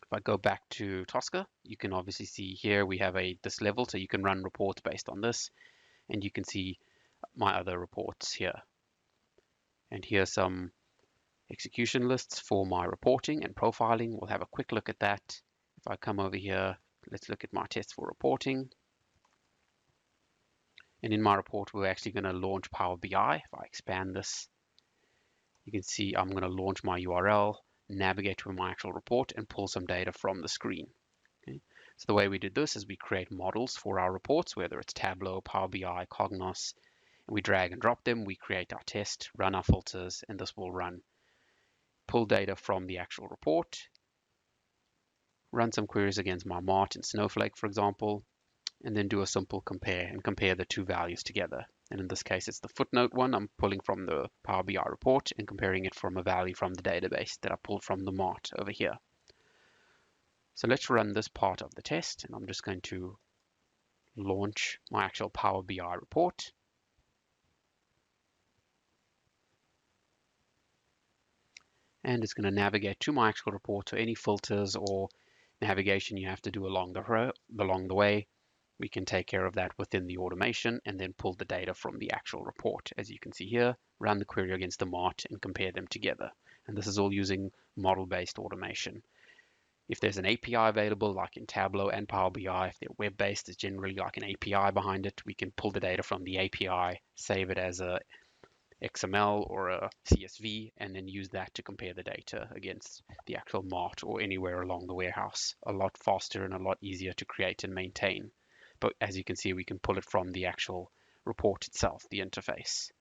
If I go back to Tosca, you can obviously see here we have this level, so you can run reports based on this, and you can see my other reports here. And here's some execution lists for my reporting and profiling. We'll have a quick look at that. If I come over here, let's look at my tests for reporting. And in my report, we're actually going to launch Power BI. If I expand this, you can see I'm going to launch my URL, navigate to my actual report, and pull some data from the screen. Okay. So the way we did this is we create models for our reports, whether it's Tableau, Power BI, Cognos, and we drag and drop them. We create our test, run our filters, and this will pull data from the actual report, run some queries against my Mart and Snowflake, for example, and then do a simple compare the two values together. And in this case, it's the footnote one I'm pulling from the Power BI report and comparing it from a value from the database that I pulled from the Mart over here. So let's run this part of the test, and I'm just going to launch my actual Power BI report. And it's going to navigate to my actual report. So any filters or navigation you have to do along the way, we can take care of that within the automation and then pull the data from the actual report. As you can see here, run the query against the Mart and compare them together. And this is all using model-based automation. If there's an API available, like in Tableau and Power BI, if they're web-based, there's generally like an API behind it. We can pull the data from the API, save it as a XML or a CSV, and then use that to compare the data against the actual Mart or anywhere along the warehouse. A lot faster and a lot easier to create and maintain. But as you can see, we can pull it from the actual report itself, the interface.